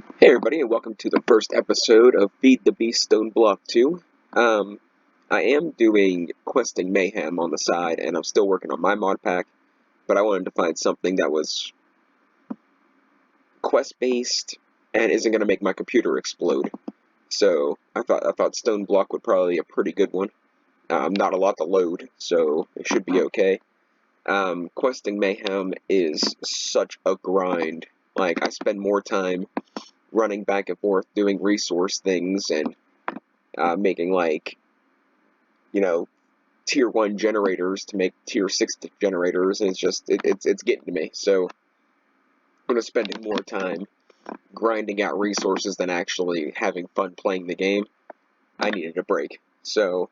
Hey everybody, and welcome to the first episode of Feed the Beast Stone Bluff 2. I am doing Questing Mayhem on the side, and I'm still working on my mod pack, but I wanted to find something that was quest-based and isn't going to make my computer explode. So I thought Stone Block would probably be a pretty good one. Not a lot to load, so it should be okay. Questing Mayhem is such a grind. Like, I spend more time running back and forth doing resource things and making tier 1 generators to make tier 6 generators, and it's getting to me. So I'm spending more time grinding out resources than actually having fun playing the game. I needed a break. So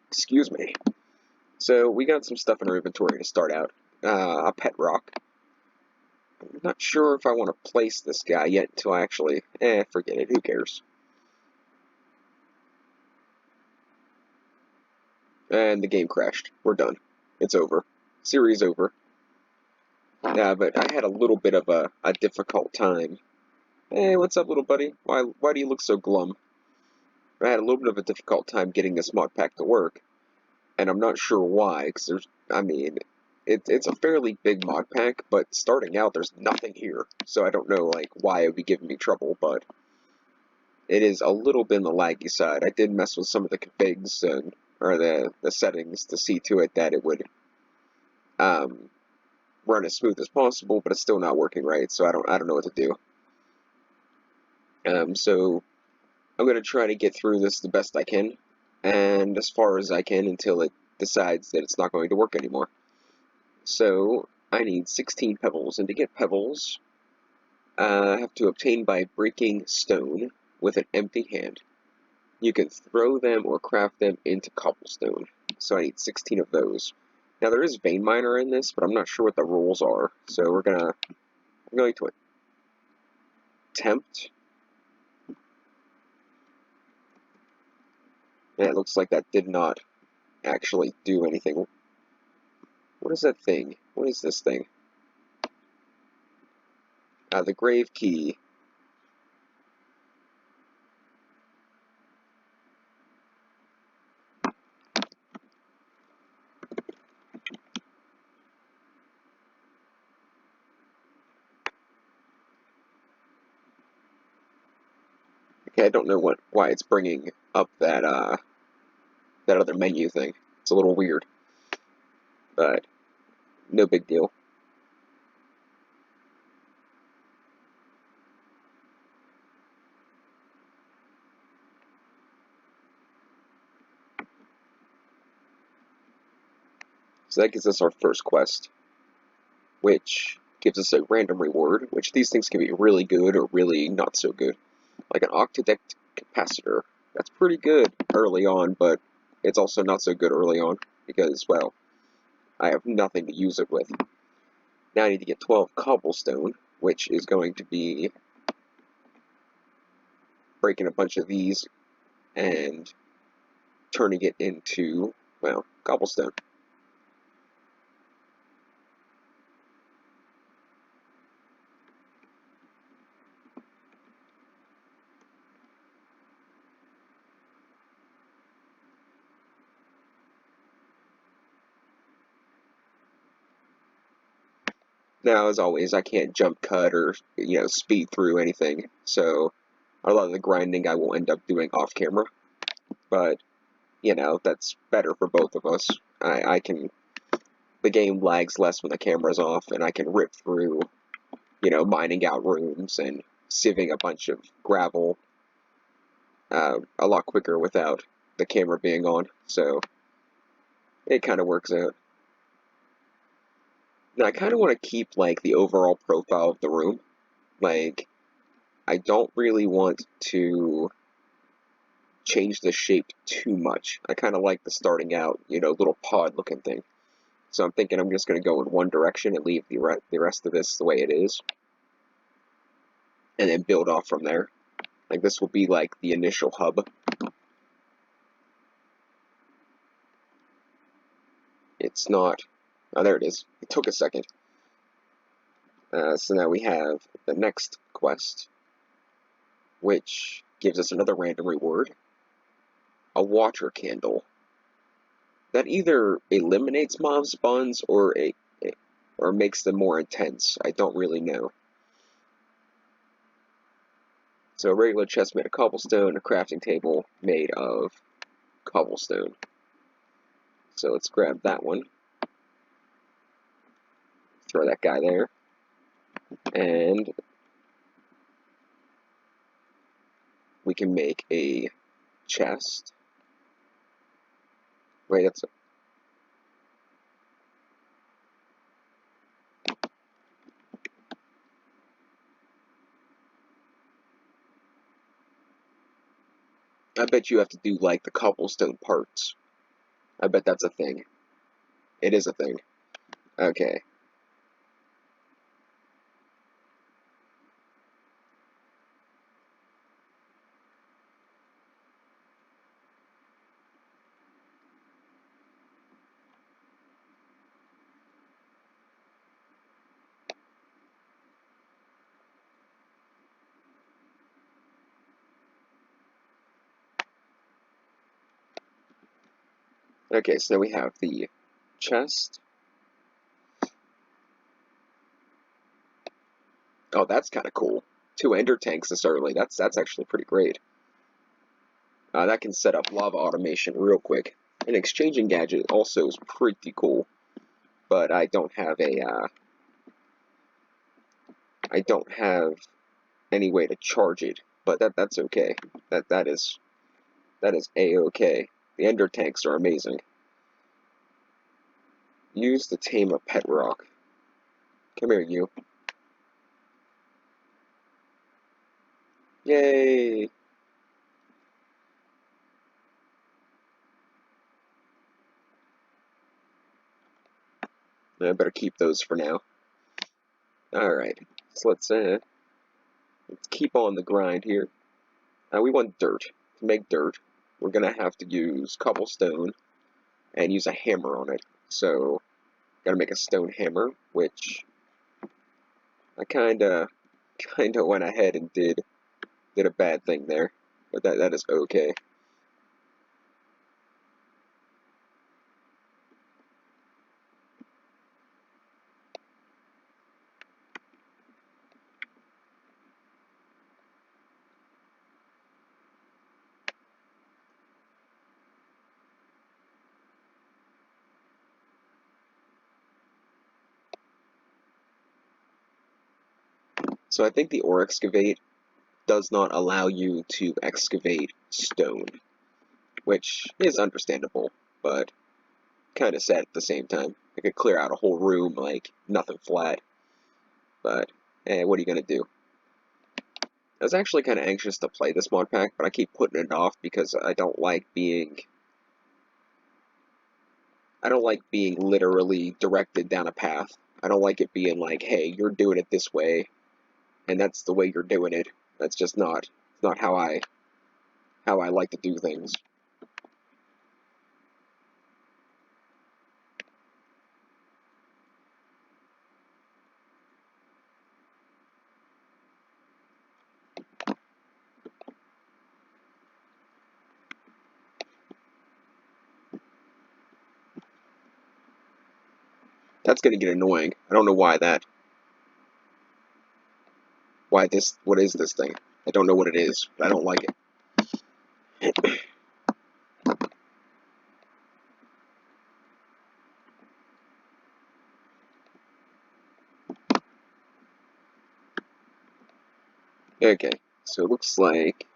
excuse me. So we got some stuff in our inventory to start out. A pet rock. I'm not sure if I want to place this guy yet until I actually forget it, who cares. And the game crashed. We're done. It's over. Series over. But I had a little bit of a difficult time. Hey, what's up, little buddy? Why do you look so glum? I had a little bit of a difficult time getting this mod pack to work, and I'm not sure why, because it's a fairly big mod pack, but starting out, there's nothing here, so I don't know, why it would be giving me trouble, but it is a little bit on the laggy side. I did mess with some of the configs, or the settings, to see to it that it would, run as smooth as possible, but it's still not working right, so I don't know what to do. So I'm going to try to get through this the best I can, and as far as I can until it decides that it's not going to work anymore. So I need 16 pebbles, and to get pebbles, I have to obtain by breaking stone with an empty hand. You can throw them or craft them into cobblestone, so I need 16 of those. Now there is vein miner in this, but I'm not sure what the rules are, so I'm going to attempt. And it looks like that did not actually do anything. What is that thing? What is this thing? The grave key. Okay, I don't know why it's bringing up that other menu thing. It's a little weird, but no big deal. So that gives us our first quest, which gives us a random reward, which these things can be really good or really not so good. Like an octadect capacitor. That's pretty good early on, but it's also not so good early on because, well, I have nothing to use it with. Now I need to get 12 cobblestone, which is going to be breaking a bunch of these and turning it into, well, cobblestone. Now, as always, I can't jump cut or, speed through anything, so a lot of the grinding I will end up doing off camera, but, that's better for both of us. The game lags less when the camera's off, and I can rip through, mining out rooms and sieving a bunch of gravel a lot quicker without the camera being on, so it kind of works out. Now, I kind of want to keep, the overall profile of the room. I don't really want to change the shape too much. I kind of like the starting out, little pod looking thing. So I'm thinking I'm just going to go in one direction and leave the rest of this the way it is. And then build off from there. This will be like the initial hub. It's not... Oh, there it is. It took a second. So now we have the next quest, which gives us another random reward, a Watcher Candle. That either eliminates mob spawns or makes them more intense. I don't really know. So a regular chest made of cobblestone, a crafting table made of cobblestone. So let's grab that one. Throw that guy there. And we can make a chest. Wait, that's I bet you have to do like the cobblestone parts. I bet that's a thing. It is a thing. Okay. Okay, so now we have the chest. Oh, that's kind of cool. 2 ender tanks this early. That's actually pretty great. That can set up lava automation real quick. An exchanging gadget also is pretty cool, but I don't have any way to charge it. But that's okay. That is a-okay. The ender tanks are amazing. Use to tame a pet rock. Come here, you. Yay! I better keep those for now. Alright, so let's keep on the grind here. We want dirt. To make dirt, we're gonna have to use cobblestone and use a hammer on it. So, gotta make a stone hammer, which I kinda went ahead and did a bad thing there, but that is okay. So I think the ore excavate does not allow you to excavate stone, which is understandable, but kind of sad at the same time. I could clear out a whole room like nothing flat, but what are you gonna do? I was actually kind of anxious to play this mod pack, but I keep putting it off because I don't like being literally directed down a path. I don't like it being like, hey, you're doing it this way, and that's the way you're doing it. That's just not how I like to do things. That's gonna get annoying. I don't know why what is this thing? I don't know what it is, but I don't like it. Okay, so it looks like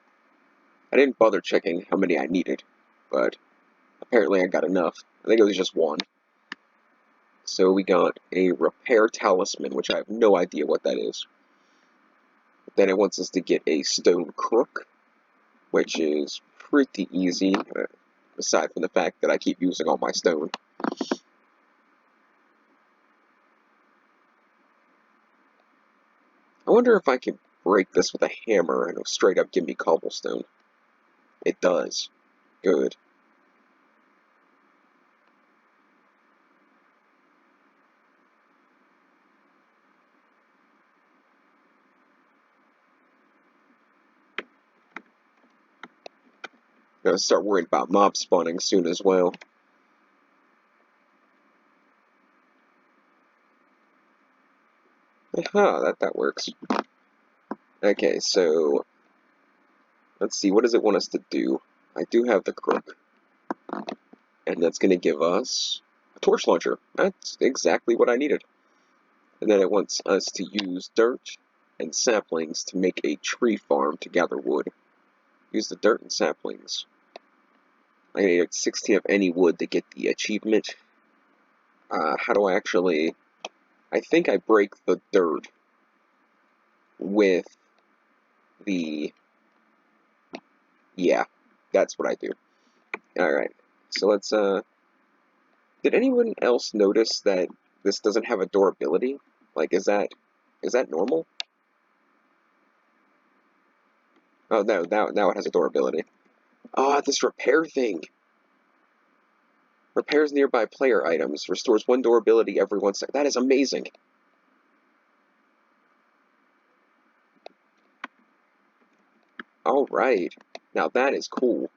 I didn't bother checking how many I needed, but apparently I got enough. I think it was just one. So we got a repair talisman, which I have no idea what that is. Then it wants us to get a stone crook, which is pretty easy, aside from the fact that I keep using all my stone. I wonder if I can break this with a hammer and it'll straight up give me cobblestone. It does. Good. Gonna start worrying about mob spawning soon as well. That works. Okay, so let's see, what does it want us to do? I do have the crook, and that's gonna give us a torch launcher. That's exactly what I needed. And then it wants us to use dirt and saplings to make a tree farm to gather wood. Use the dirt and saplings. I need 16 of any wood to get the achievement. How do I actually... I think I break the dirt with the... Yeah, that's what I do. Alright, so let's, did anyone else notice that this doesn't have a durability? Like, is that normal? Oh, no, now it has a durability. Oh, this repair thing! Repairs nearby player items. Restores 1 durability every 1 second. That is amazing! Alright. Now that is cool.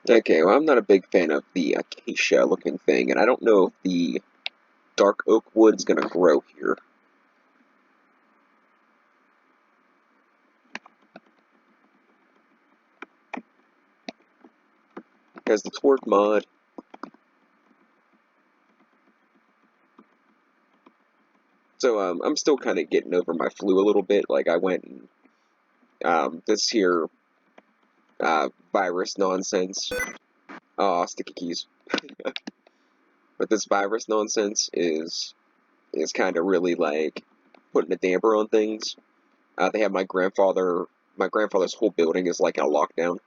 Okay, well, I'm not a big fan of the acacia-looking thing, and I don't know if the dark oak wood is going to grow here. It has the torque mod. So, I'm still kind of getting over my flu a little bit. Like, I went and, this here, virus nonsense. Oh, sticky keys. But this virus nonsense is kind of really, like, putting a damper on things. They have my grandfather's whole building is, like, in a lockdown.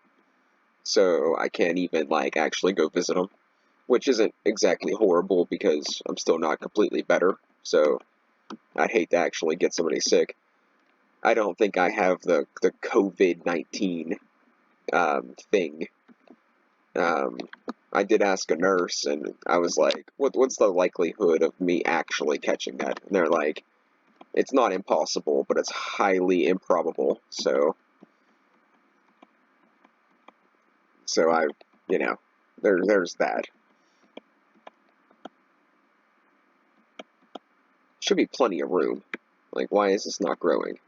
So I can't even, like, actually go visit him. Which isn't exactly horrible because I'm still not completely better. So I'd hate to actually get somebody sick. I don't think I have the COVID-19 thing. I did ask a nurse, and I was like, what's the likelihood of me actually catching that? And they're like, it's not impossible, but it's highly improbable. So I, there's that. Should be plenty of room. Like, why is this not growing?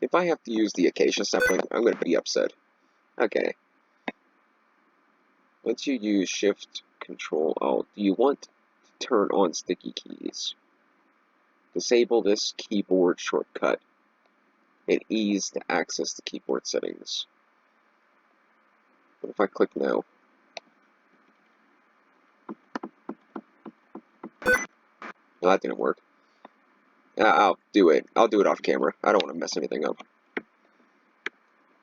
If I have to use the acacia sapling, I'm going to be upset. Okay. Once you use Shift, Control, Alt, do you want to turn on sticky keys? Disable this keyboard shortcut and ease to access the keyboard settings. What if I click no? No, that didn't work. I'll do it. I'll do it off camera. I don't want to mess anything up.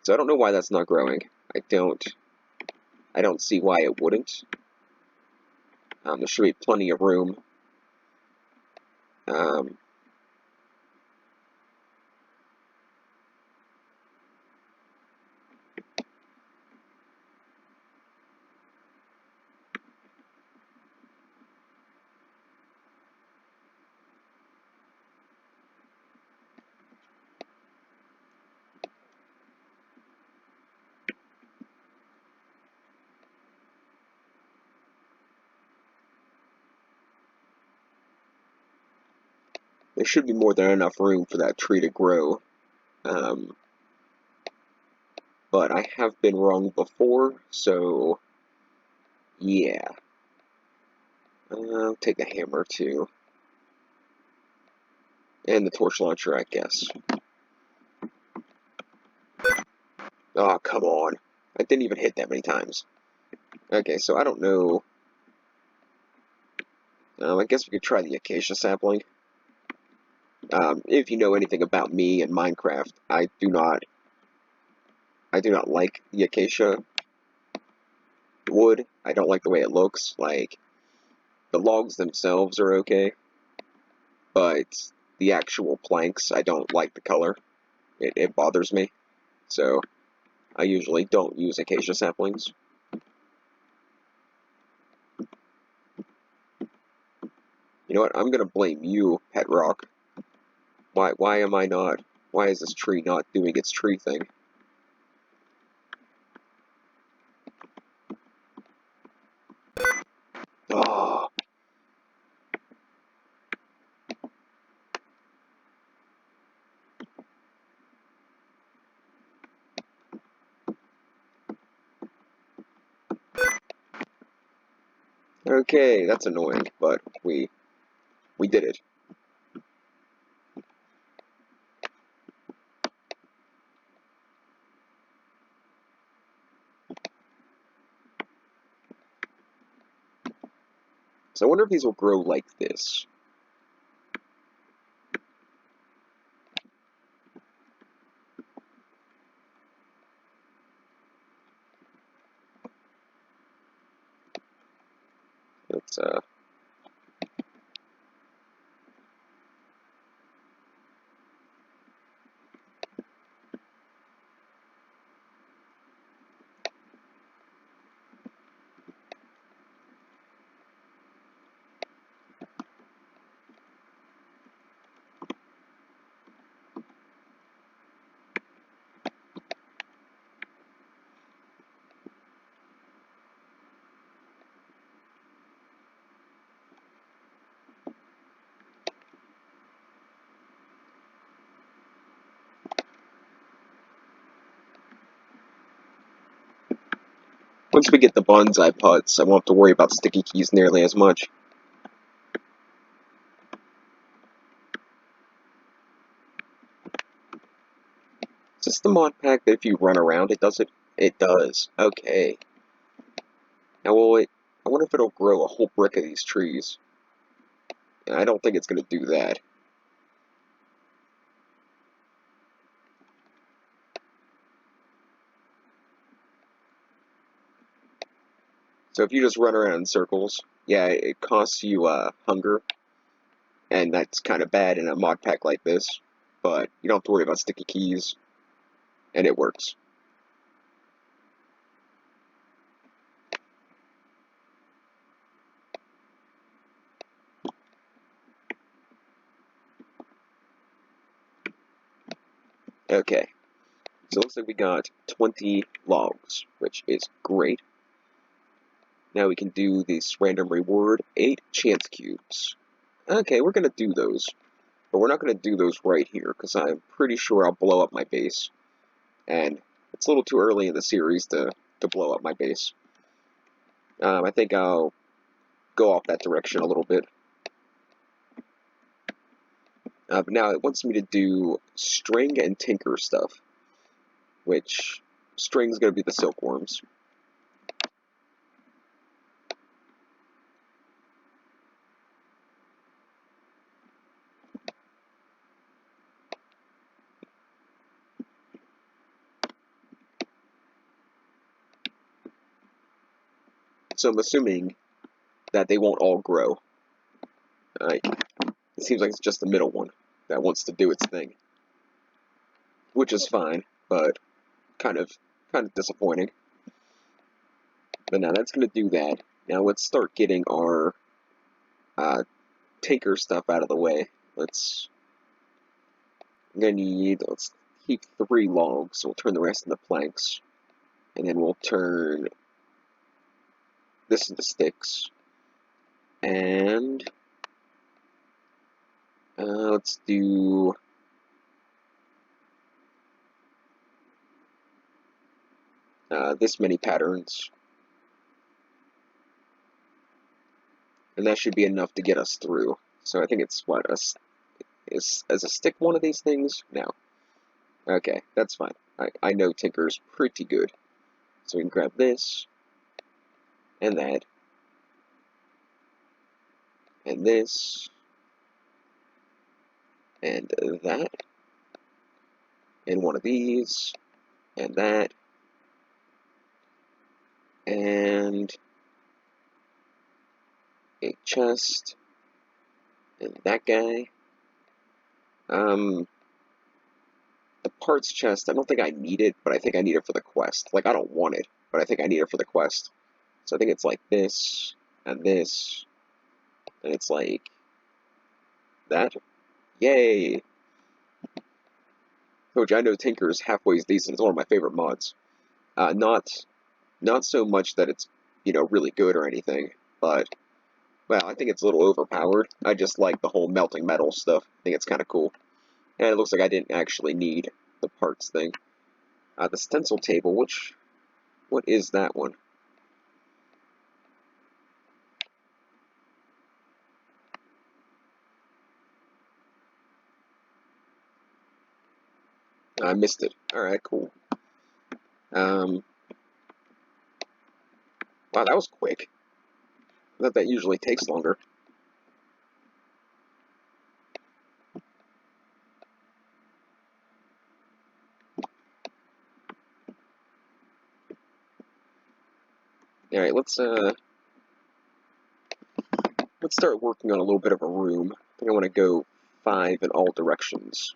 So I don't know why that's not growing. I don't see why it wouldn't. There should be plenty of room. There should be more than enough room for that tree to grow. but I have been wrong before, so yeah. I'll take the hammer too. And the torch launcher, I guess. Oh, come on. I didn't even hit that many times. Okay, so I don't know. I guess we could try the acacia sapling. If you know anything about me and Minecraft, I do not like the acacia wood. I don't like the way it looks. Like, the logs themselves are okay, but the actual planks, I don't like the color. It bothers me. So, I usually don't use acacia saplings. You know what? I'm gonna blame you, Pet Rock. Why am I not? Why is this tree not doing its tree thing? Oh. Okay, that's annoying, but we did it. So I wonder if these will grow like this. Let's once we get the bonsai pots, I won't have to worry about sticky keys nearly as much. Is this the mod pack that if you run around it does it? It does. Okay. Now I wonder if it'll grow a whole brick of these trees. I don't think it's gonna do that. So if you just run around in circles, yeah, it costs you hunger, and that's kind of bad in a mod pack like this. But you don't have to worry about sticky keys, and it works. Okay, so it looks like we got 20 logs, which is great. Now we can do this random reward, 8 chance cubes. Okay, we're gonna do those, but we're not gonna do those right here, because I'm pretty sure I'll blow up my base. And it's a little too early in the series to blow up my base. I think I'll go off that direction a little bit. But now it wants me to do string and tinker stuff, which string's going to be the silkworms. So I'm assuming that they won't all grow. Like, it seems like it's just the middle one that wants to do its thing, which is fine, but kind of disappointing. But now that's going to do that. Now let's start getting our tinker stuff out of the way. Let's keep 3 logs, so we'll turn the rest into planks. And then we'll turn this into sticks. And let's do this many patterns. And that should be enough to get us through. So I think it's, what, is a stick one of these things? No. Okay, that's fine. I know Tinker's pretty good. So we can grab this, and that, and this, and that, and one of these, and that, and a chest, and that guy. The parts chest, I don't think I need it, but I think I need it for the quest. Like, I don't want it, but I think I need it for the quest. So I think it's like this, and this, and it's like that. Yay! Which I know Tinker's halfway decent. It's one of my favorite mods. Not so much that it's, really good or anything, but, well, I think it's a little overpowered. I just like the whole melting metal stuff. I think it's kind of cool. And it looks like I didn't actually need the parts thing. The stencil table, what is that one? I missed it. Alright, cool. Wow, that was quick. I thought that usually takes longer. Alright, let's start working on a little bit of a room. I think I want to go 5 in all directions.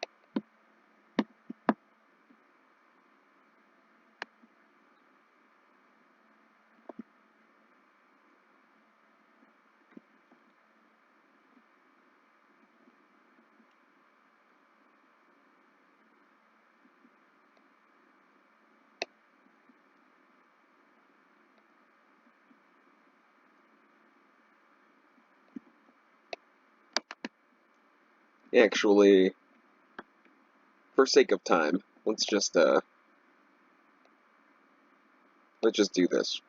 Actually, for sake of time, let's just do this.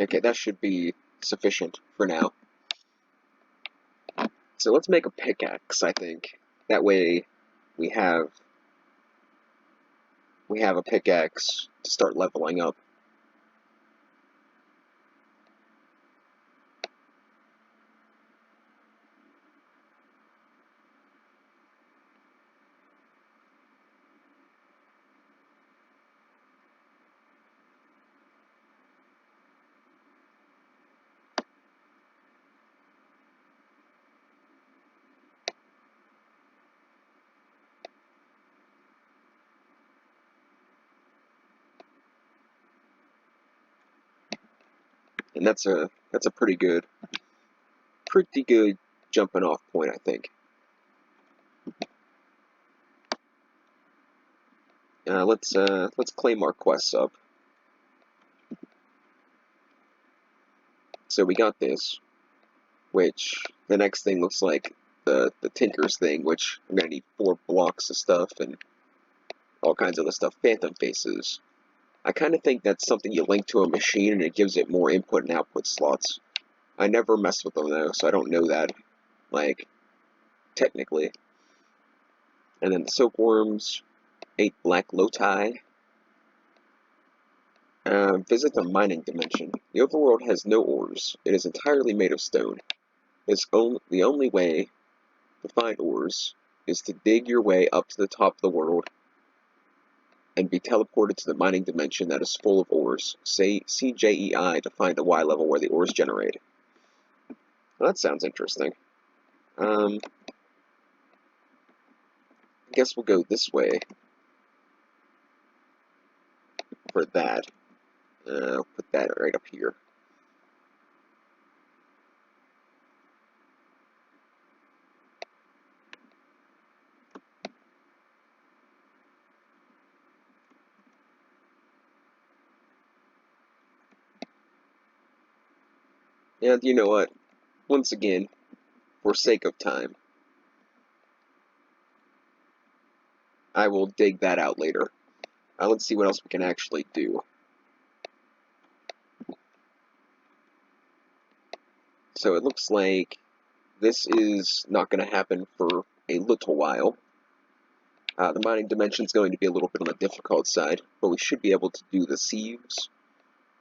Okay, that should be sufficient for now. So let's make a pickaxe, I think. That way we have a pickaxe to start leveling up. And that's a pretty good jumping off point, I think. Let's claim our quests up. So we got this, which the next thing looks like the Tinker's thing, which I'm gonna need 4 blocks of stuff and all kinds of other stuff. Phantom faces. I kind of think that's something you link to a machine and it gives it more input and output slots. I never messed with them though, so I don't know that, like, technically. And then the silkworms, 8 black loti. Visit the mining dimension. The overworld has no ores. It is entirely made of stone. The only way to find ores is to dig your way up to the top of the world and be teleported to the mining dimension that is full of ores. Say CJEI to find the Y level where the ores generate. Well, that sounds interesting. I guess we'll go this way for that. Put that right up here. And you know what? Once again, for sake of time, I will dig that out later. Let's see what else we can actually do. So it looks like this is not going to happen for a little while. The mining dimension is going to be a little bit on the difficult side, but we should be able to do the sieves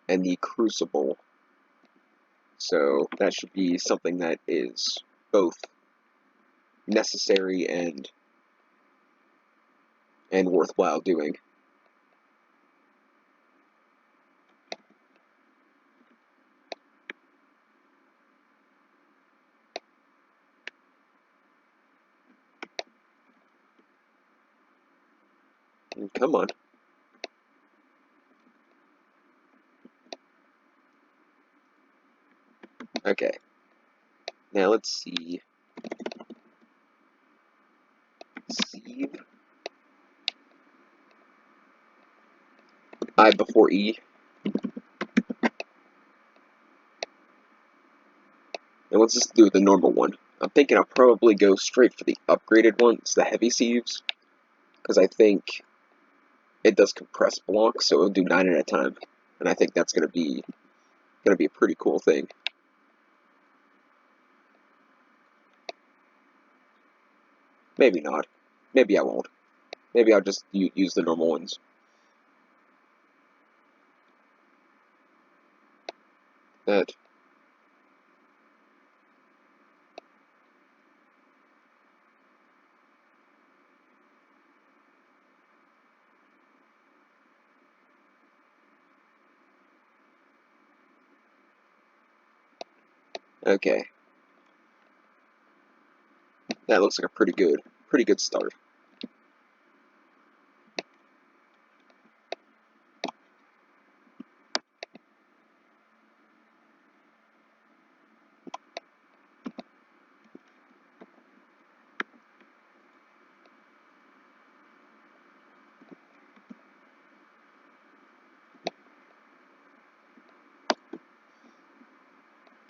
and the crucible. So that should be something that is both necessary and worthwhile doing. Come on. Okay. Now let's see. Sieve. I before E. And let's just do the normal one. I'm thinking I'll probably go straight for the upgraded one. It's the heavy sieves. Because I think it does compress blocks, so it'll do 9 at a time. And I think that's gonna be a pretty cool thing. Maybe not. Maybe I won't. Maybe I'll just use the normal ones. That. Okay. That looks like a pretty good start.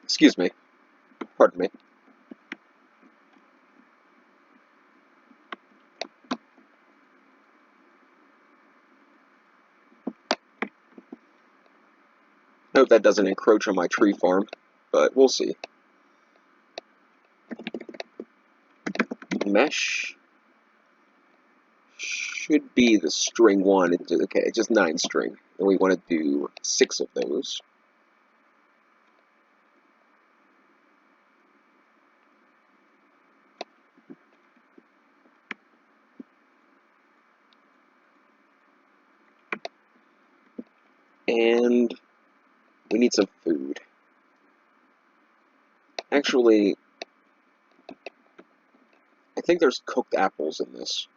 Excuse me. Pardon me. Hope that doesn't encroach on my tree farm, but we'll see. Mesh should be the string one. Okay, just 9 string. And we want to do 6 of those. And we need some food. Actually, I think there's cooked apples in this.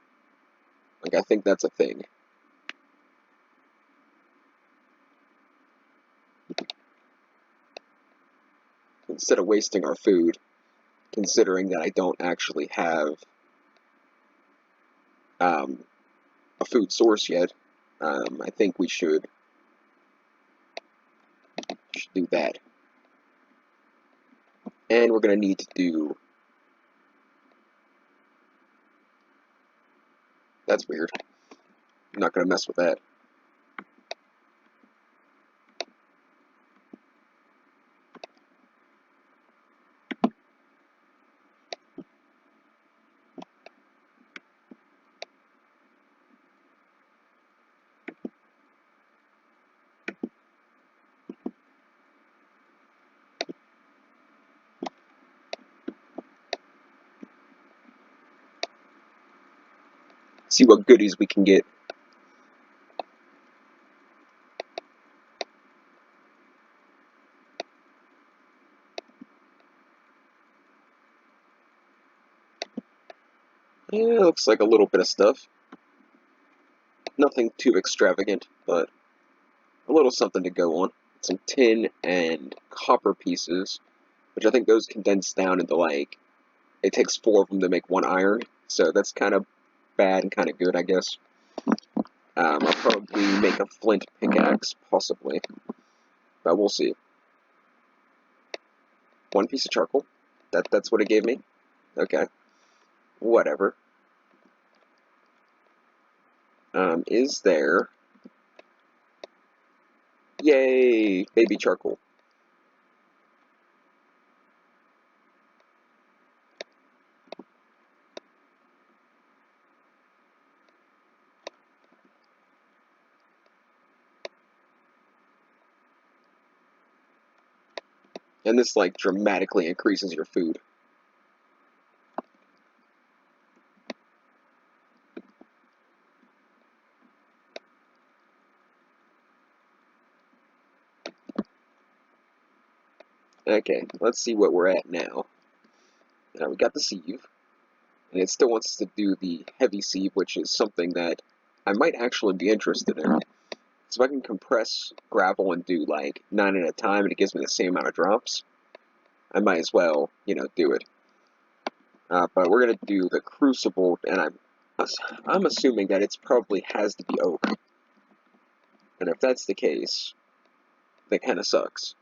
Like, I think that's a thing. Instead of wasting our food, considering that I don't actually have a food source yet, I think we should do that. And we're going to need to do... That's weird. I'm not going to mess with that. See what goodies we can get. Yeah, looks like a little bit of stuff. Nothing too extravagant, but a little something to go on. Some tin and copper pieces, which I think those condense down into like, it takes 4 of them to make 1 iron, so that's kind of bad and kind of good, I guess. I'll probably make a flint pickaxe, possibly, but we'll see. 1 piece of charcoal. That's what it gave me? Okay. Whatever. Is there... Yay! Baby charcoal. And this, like, dramatically increases your food. Okay, let's see what we're at now. We got the sieve, and it still wants us to do the heavy sieve, which is something that I might actually be interested in. So if I can compress gravel and do, like, 9 at a time, and it gives me the same amount of drops, I might as well, do it. But we're going to do the crucible, and I'm assuming that it probably has to be oak. And if that's the case, that kind of sucks,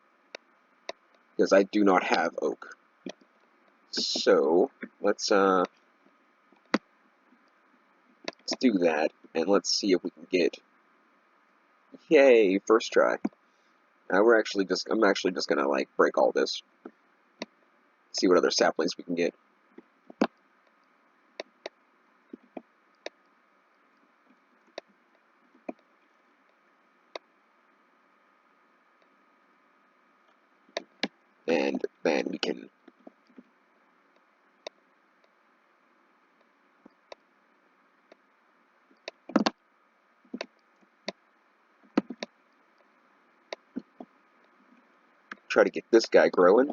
because I do not have oak. So let's do that, and let's see if we can get. Yay! First try. I'm actually just gonna like break all this. See what other saplings we can get. And then we can try to get this guy growing.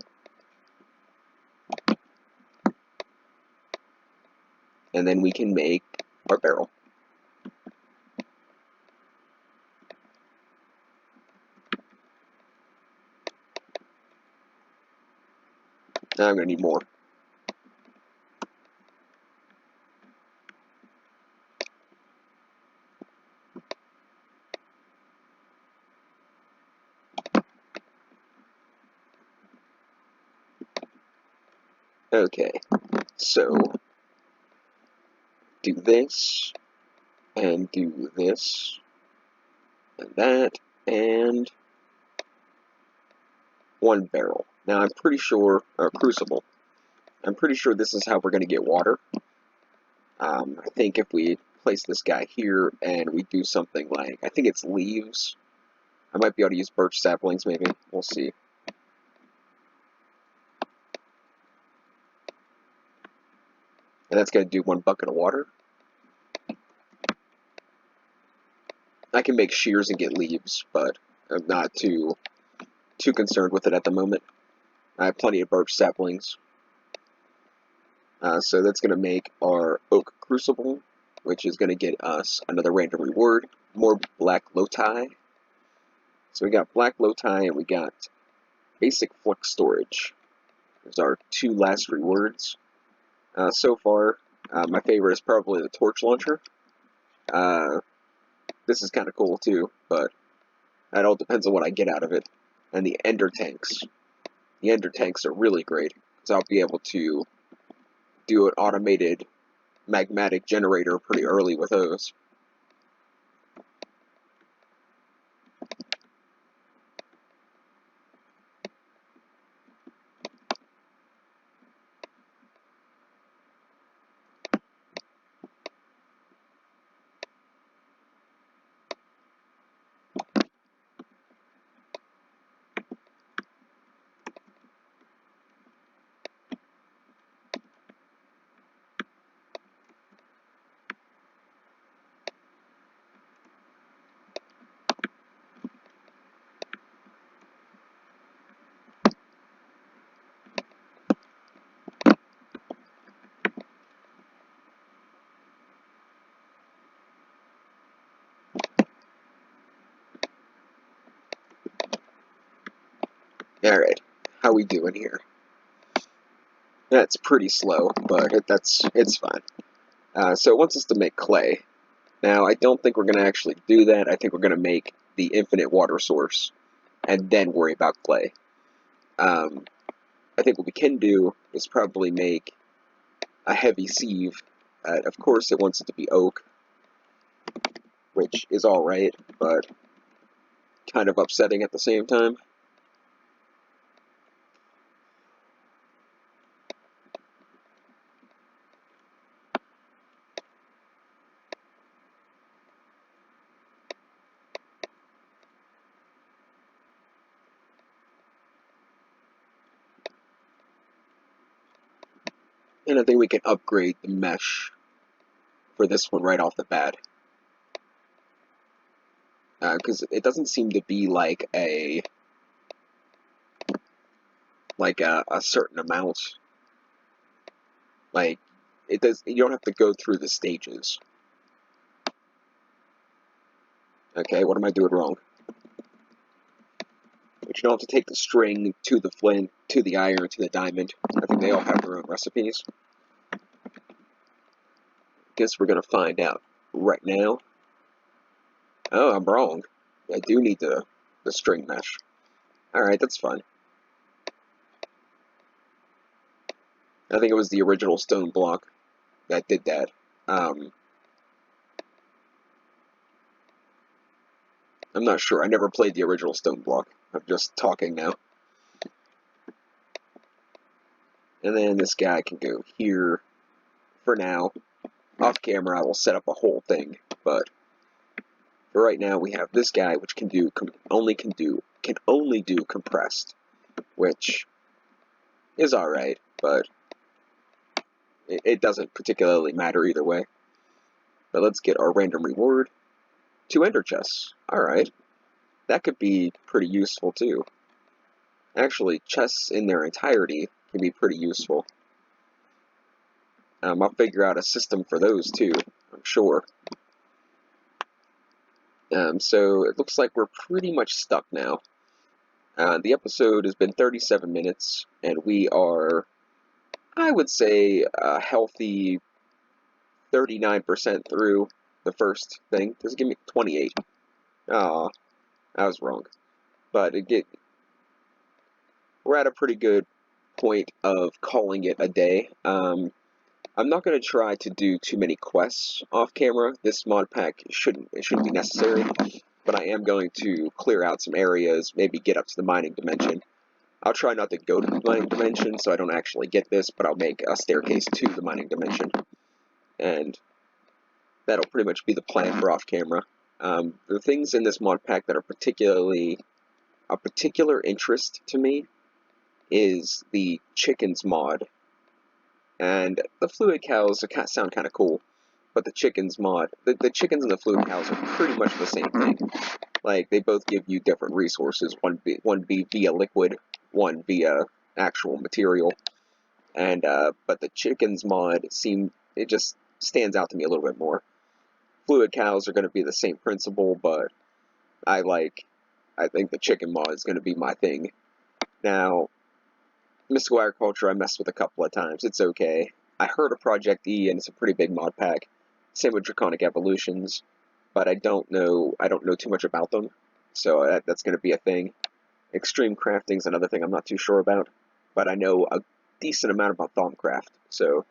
And then we can make our barrel. Now I'm gonna need more. Okay, so do this, and do this, and that, and 1 barrel. Now I'm pretty sure, crucible. I'm pretty sure this is how we're gonna get water. I think if we place this guy here and we do something like, I think it's leaves. I might be able to use birch saplings, maybe. We'll see. And that's going to do 1 bucket of water. I can make shears and get leaves, but I'm not too concerned with it at the moment. I have plenty of birch saplings. So that's going to make our oak crucible, which is going to get us another random reward, more black loti. So we got black loti and we got basic flux storage. There's our 2 last rewards. So far, my favorite is probably the torch launcher. This is kind of cool too, but it all depends on what I get out of it. And the ender tanks. The ender tanks are really great, because I'll be able to do an automated magmatic generator pretty early with those. Alright, how we doing here? That's pretty slow, but it's fine. So it wants us to make clay. Now, I don't think we're going to actually do that. I think we're going to make the infinite water source, and then worry about clay. I think what we can do is probably make a heavy sieve. Of course, it wants it to be oak, which is alright, but kind of upsetting at the same time. And I think we can upgrade the mesh for this one right off the bat. Because it doesn't seem to be like a certain amount. Like, it does. You don't have to go through the stages. Okay, what am I doing wrong? But you don't have to take the string to the flint, to the iron, to the diamond. I think they all have their own recipes. Guess we're gonna find out right now. Oh, I'm wrong. I do need the string mesh. Alright, that's fine. I think it was the original stone block that did that. I'm not sure. I never played the original stone block. I'm just talking now. And then this guy can go here. For now, off camera, I will set up a whole thing. But for right now, we have this guy, which can only do compressed, which is all right, but it doesn't particularly matter either way. But let's get our random reward. 2 ender chests. All right, that could be pretty useful too. Actually, chests in their entirety can be pretty useful. I'll figure out a system for those too, I'm sure. So it looks like we're pretty much stuck now. The episode has been 37 minutes, and we are, I would say, a healthy 39% through the first thing. Does it give me 28? Aw, I was wrong. But we're at a pretty good point of calling it a day. I'm not going to try to do too many quests off camera. This mod pack shouldn't be necessary, but I am going to clear out some areas, maybe get up to the mining dimension. I'll try not to go to the mining dimension so I don't actually get this, but I'll make a staircase to the mining dimension. And that'll pretty much be the plan for off camera. The things in this mod pack that are a particular interest to me is the chickens mod. And the fluid cows sound kind of cool, but the chickens mod, the chickens and the fluid cows are pretty much the same thing. Like, they both give you different resources, one be via liquid, one via actual material. And, but the chickens mod it just stands out to me a little bit more. Fluid cows are going to be the same principle, but I think the chicken mod is going to be my thing. Now, Mystical Agriculture I messed with a couple of times. It's okay. I heard of Project E, and it's a pretty big mod pack. Same with Draconic Evolutions, but I don't know too much about them, so that's going to be a thing. Extreme Crafting is another thing I'm not too sure about, but I know a decent amount about Thaumcraft, so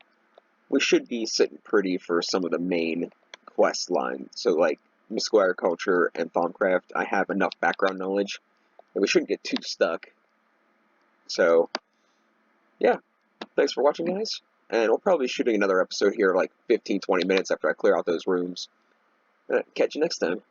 we should be sitting pretty for some of the main quest lines. So, like, Mystical Agriculture and Thaumcraft, I have enough background knowledge, and we shouldn't get too stuck. So, yeah, thanks for watching, guys, and we'll probably be shooting another episode here like 15-20 minutes after I clear out those rooms. Catch you next time.